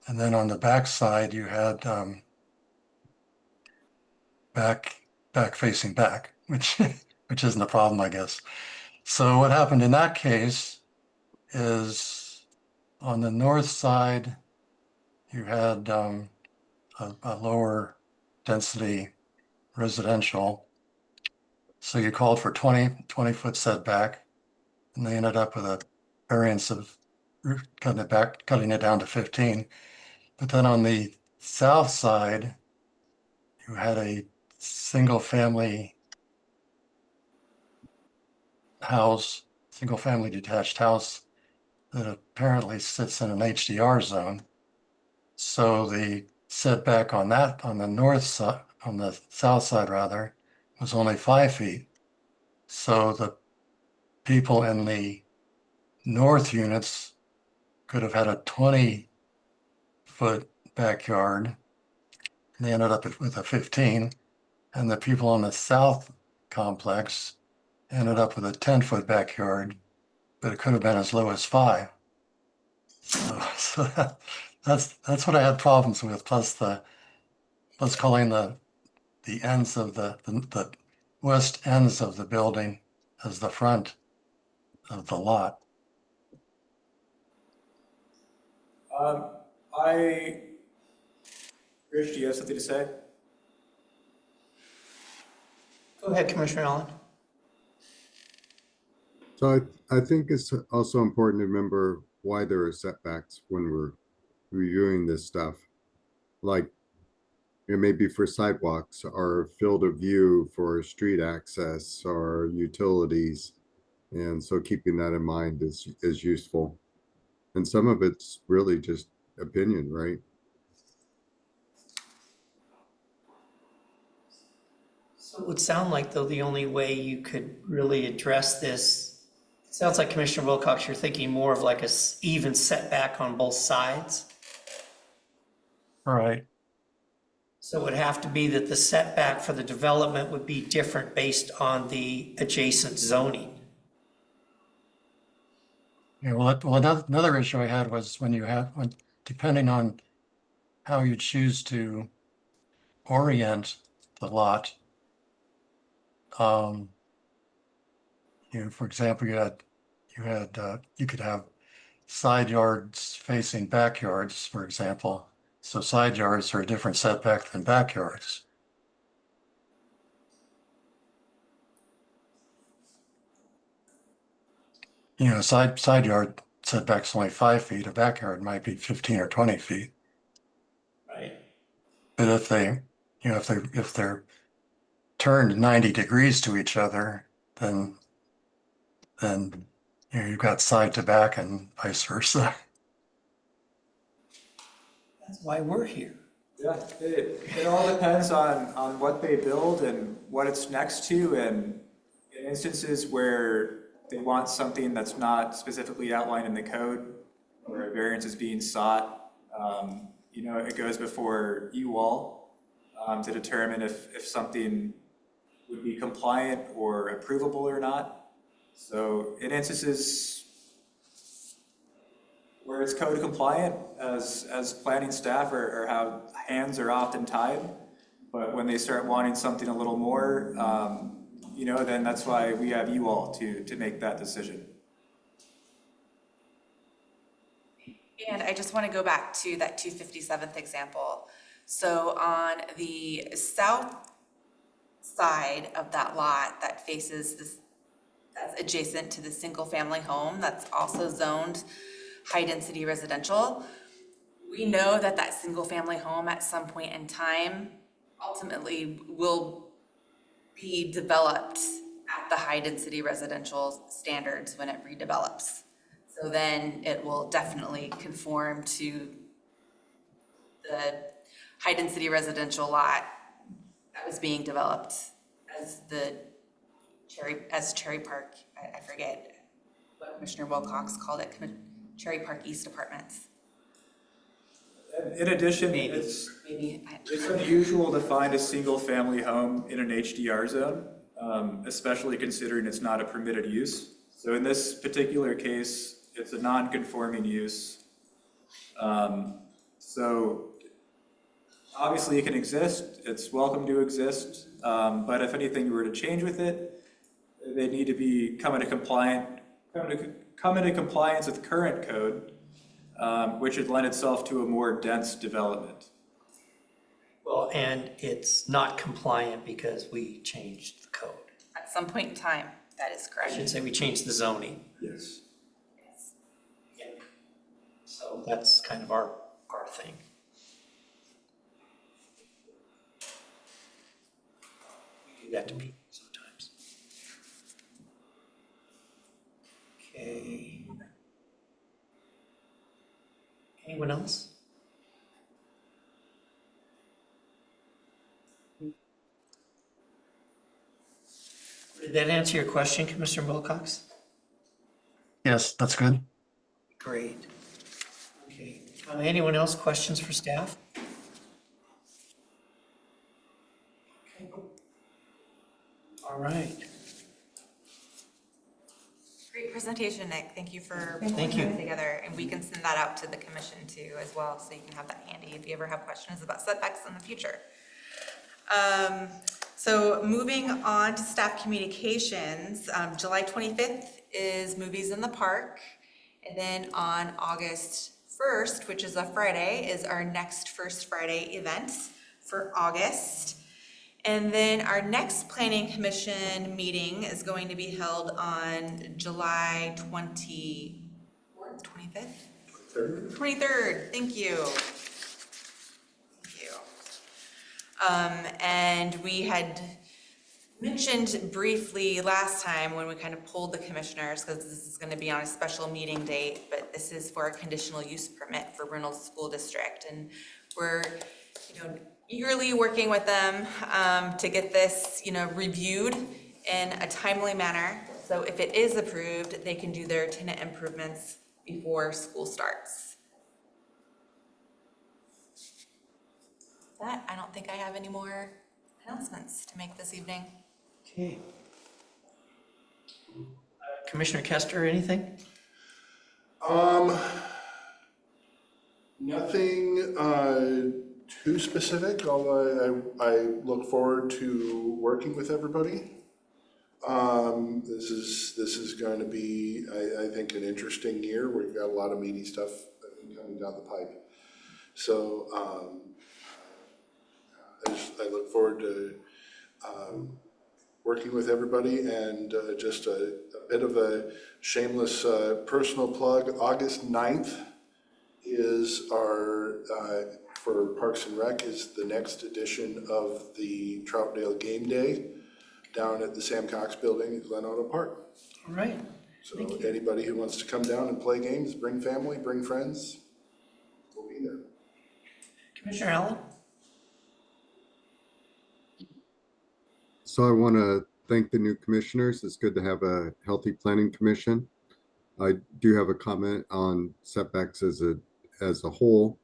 And then on the back side, you had back facing back, which isn't a problem, I guess. So what happened in that case is on the north side, you had a lower density residential. So you called for 20 foot setback, and they ended up with a variance of cutting it down to 15. But then on the south side, you had a single family detached house that apparently sits in an HDR zone. So the setback on that, on the north side, on the south side rather, was only 5 feet. So the people in the north units could have had a 20-foot backyard. And they ended up with a 15. And the people on the south complex ended up with a 10-foot backyard, but it could have been as low as 5. So that's what I had problems with. Plus calling the ends of the west ends of the building as the front of the lot. Rich, do you have something to say? Go ahead, Commissioner Allen. So I think it's also important to remember why there are setbacks when we're reviewing this stuff. Like it may be for sidewalks or field of view for street access or utilities. And so keeping that in mind is useful. And some of it's really just opinion, right? So it would sound like, though, the only way you could really address this, it sounds like Commissioner Wilcox, you're thinking more of like a even setback on both sides. Right. So it would have to be that the setback for the development would be different based on the adjacent zoning. Yeah, well, another issue I had was when depending on how you choose to orient the lot, for example, you could have side yards facing backyards, for example. So side yards are a different setback than backyards. Side yard setback's only 5 feet, a backyard might be 15 or 20 feet. Right. But if they're turned 90 degrees to each other, then you've got side to back and vice versa. That's why we're here. Yeah, it all depends on what they build and what it's next to, and in instances where they want something that's not specifically outlined in the code, or a variance is being sought, it goes before you all to determine if something would be compliant or approvable or not. So in instances where it's code compliant, as planning staff or how hands are often tied, but when they start wanting something a little more, then that's why we have you all to make that decision. And I just want to go back to that 257th example. So on the south side of that lot that faces this, that's adjacent to the single family home that's also zoned high density residential, we know that that single family home at some point in time ultimately will be developed at the high density residential standards when it redevelops. So then it will definitely conform to the high density residential lot that was being developed as Cherry Park, I forget what Commissioner Wilcox called it, Cherry Park East Apartments. In addition, it's unusual to find a single family home in an HDR zone, especially considering it's not a permitted use. So in this particular case, it's a non-conforming use. So obviously it can exist, it's welcome to exist, but if anything were to change with it, they need to come into compliance with current code, which would lend itself to a more dense development. Well, and it's not compliant because we changed the code. At some point in time, that is I correct. should say we changed the zoning. Yes. Yeah. So that's kind of our thing. We do that to people sometimes. Okay. Anyone else? Did that answer your question, Commissioner Wilcox? Yes, that's good. Great. Okay. Anyone else, questions for staff? Okay. All right. Great presentation, Nick. Thank you for Thank pulling you. that together. And we can send that out to the commission too as well, so you can have that handy if you ever have questions about setbacks in the future. So moving on to staff communications, July 25th is Movies in the Park. And then on August 1st, which is a Friday, is our next First Friday event for August. And then our next planning commission meeting is going to be held on July 24th, 25th? 23rd, thank you. Thank you. And we had mentioned briefly last time when we kind of pulled the commissioners, because this is going to be on a special meeting date, but this is for a conditional use permit for Reynolds School District. And we're, eagerly working with them to get this, reviewed in a timely manner. So if it is approved, they can do their tenant improvements before school starts. That, I don't think I have any more announcements to make this evening. Okay. Commissioner Kester, anything? Nothing too specific, although I look forward to working with everybody. This is going to be, I think, an interesting year. We've got a lot of meaty stuff coming down the pipe. So I look forward to working with everybody, and just a bit of a shameless personal plug. August 9th is our, for Parks and Rec, is the next edition of the Troutdale Game Day down at the Sam Cox Building at Glen Auto Park. All right. So anybody who wants to come down and play games, bring family, bring friends, we'll be there. Commissioner Allen? So I want to thank the new commissioners. It's good to have a healthy planning commission. I do have a comment on setbacks as a whole,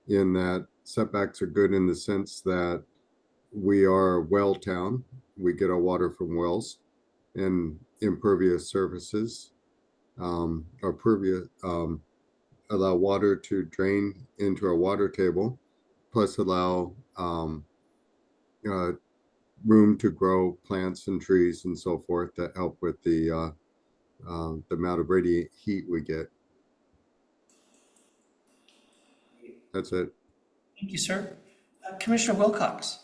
in that setbacks are good in the sense that we are a well town. We get our water from wells, and impervious surfaces are pervious, allow water to drain into our water table, plus allow room to grow plants and trees and so forth that help with the amount of radiant heat we get. That's it. Thank you, sir. Commissioner Wilcox?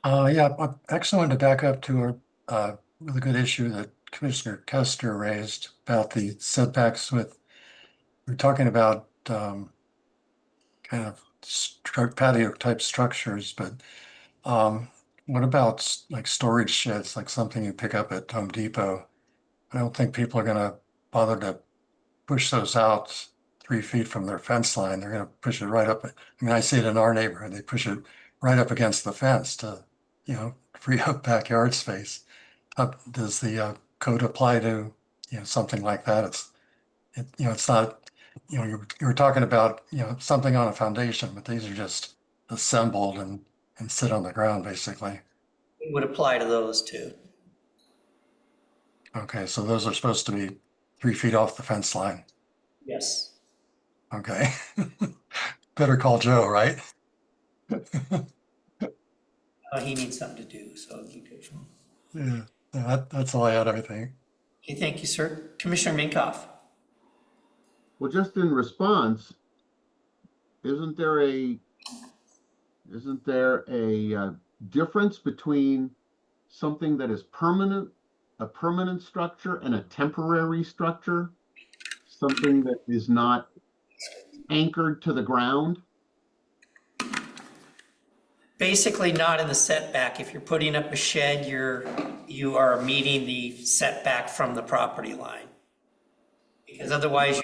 Yeah, I actually wanted to back up to a really good issue that Commissioner Kester raised about the setbacks with, we're talking about kind of patio type structures, but what about like storage sheds, like something you pick up at Home Depot? I don't think people are gonna bother to push those out 3 feet from their fence line. They're gonna push it right up. I mean, I see it in our neighborhood. They push it right up against the fence to, free up backyard space. Does the code apply to, something like that? It's not, you were talking about, something on a foundation, but these are just assembled and sit on the ground, basically. It would apply to those too. Okay, so those are supposed to be 3 feet off the fence line. Yes. Okay. Better call Joe, right? He needs something to do, so it'd be good for him. Yeah, that's all I had, I think. Okay, thank you, sir. Commissioner Minkoff? Well, just in response, isn't there a difference between something that is permanent, a permanent structure, and a temporary structure? Something that is not anchored to the ground? Basically not in the setback. If you're putting up a shed, you are meeting the setback from the property line. Because otherwise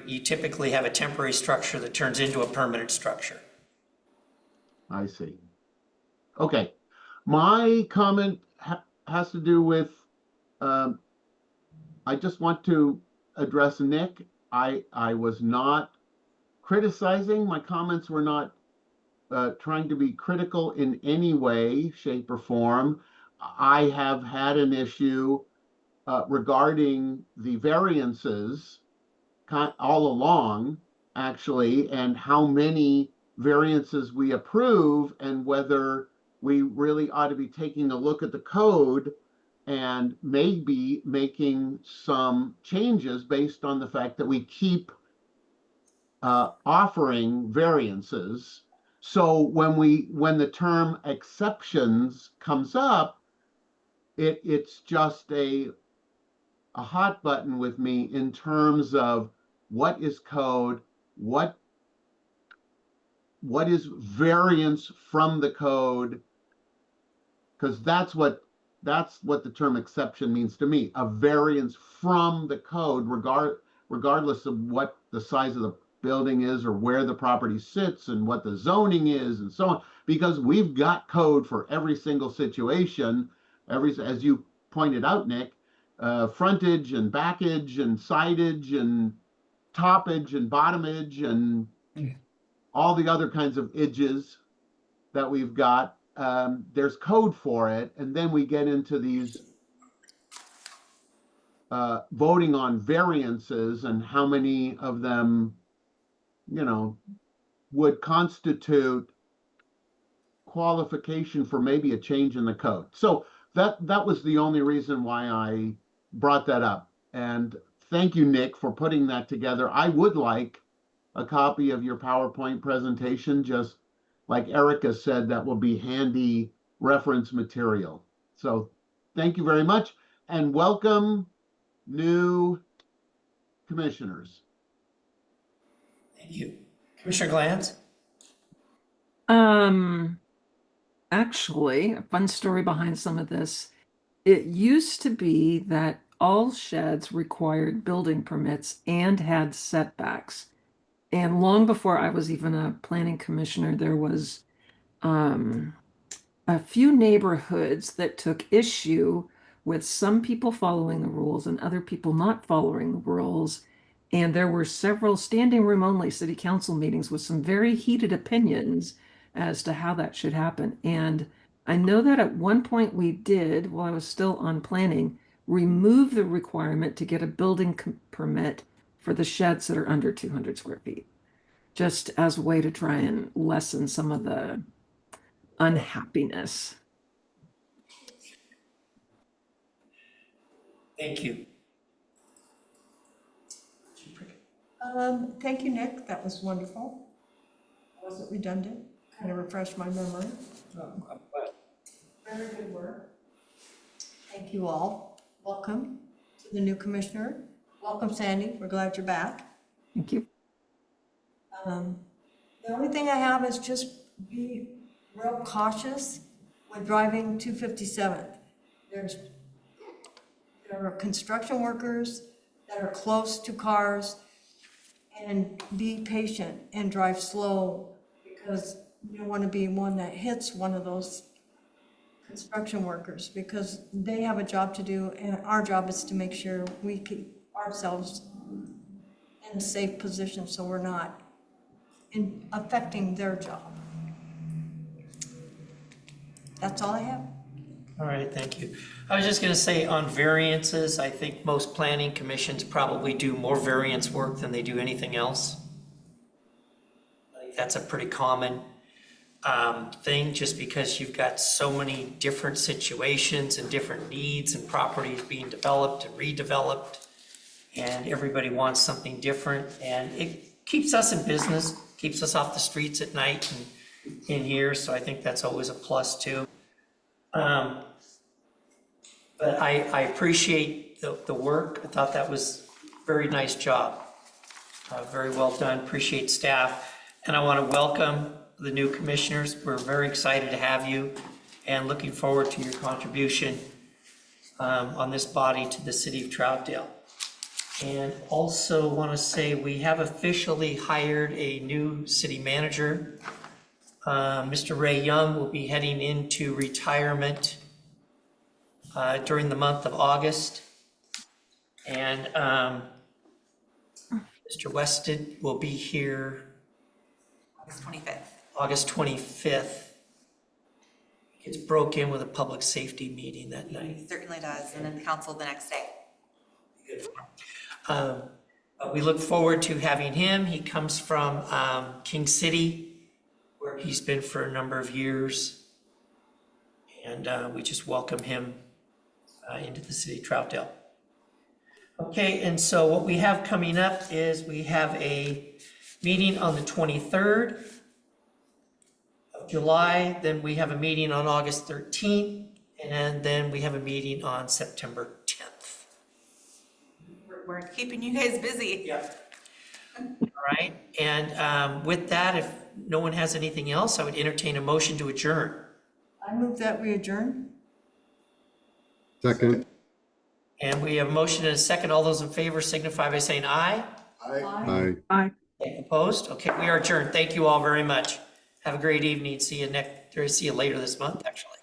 you typically have a temporary structure that turns into a permanent structure. I see. Okay, my comment has to do with, I just want to address Nick. I was not criticizing. My comments were not trying to be critical in any way, shape, or form. I have had an issue regarding the variances all along, actually, and how many variances we approve and whether we really ought to be taking a look at the code and maybe making some changes based on the fact that we keep offering variances. So when the term exceptions comes up, it's just a hot button with me in terms of what is code, what is variance from the code, because that's what the term exception means to me, a variance from the code, regardless of what the size of the building is or where the property sits and what the zoning is and so on, because we've got code for every single situation, as you pointed out, Nick, frontage and backage and sidage and toppage and bottomage and all the other kinds of edges that we've got. There's code for it, and then we get into these voting on variances and how many of them, would constitute qualification for maybe a change in the code. So that was the only reason why I brought that up. And thank you, Nick, for putting that together. I would like a copy of your PowerPoint presentation, just like Erica said, that will be handy reference material. So thank you very much, and welcome new commissioners. Thank you. Commissioner Glantz? Actually, a fun story behind some of this. It used to be that all sheds required building permits and had setbacks. And long before I was even a planning commissioner, there was a few neighborhoods that took issue with some people following the rules and other people not following the rules. And there were several standing room only city council meetings with some very heated opinions as to how that should happen. And I know that at one point we did, while I was still on planning, remove the requirement to get a building permit for the sheds that are under 200 square feet, just as a way to try and lessen some of the unhappiness. Thank you. Thank you, Nick. That was wonderful. Wasn't redundant. Kind of refreshed my memory. Very good work. Thank you all. Welcome to the new commissioner. Welcome, Sandy. We're glad you're back. Thank you. The only thing I have is just be real cautious when driving 257th. There are construction workers that are close to cars, and be patient and drive slow, because you don't want to be one that hits one of those construction workers, because they have a job to do, and our job is to make sure we keep ourselves in a safe position so we're not affecting their job. That's all I have. All right, thank you. I was just going to say on variances, I think most planning commissions probably do more variance work than they do anything else. I think that's a pretty common thing, just because you've got so many different situations and different needs and properties being developed and redeveloped, and everybody wants something different, and it keeps us in business, keeps us off the streets at night and in here, so I think that's always a plus too. But I appreciate the work. I thought that was a very nice job. Very well done. Appreciate staff. And I want to welcome the new commissioners. We're very excited to have you and looking forward to your contribution on this body to the city of Troutdale. And also want to say we have officially hired a new city manager. Mr. Ray Young will be heading into retirement during the month of August. And Mr. Weston will be here August 25th. August 25th. Gets broke in with a public safety meeting that night. He certainly does, and then council the next day. But we look forward to having him. He comes from King City, where he's been for a number of years. And we just welcome him into the city of Troutdale. Okay, and so what we have coming up is we have a meeting on the 23rd of July, then we have a meeting on August 13th, and then we have a meeting on September 10th. We're keeping you guys busy. Yeah. All right, and with that, if no one has anything else, I would entertain a motion to adjourn. I move that we adjourn. Second. And we have a motion and a second. All those in favor signify by saying aye. Aye. Aye. Opposed? Okay, we are adjourned. Thank you all very much. Have a great evening. See you later this month, actually.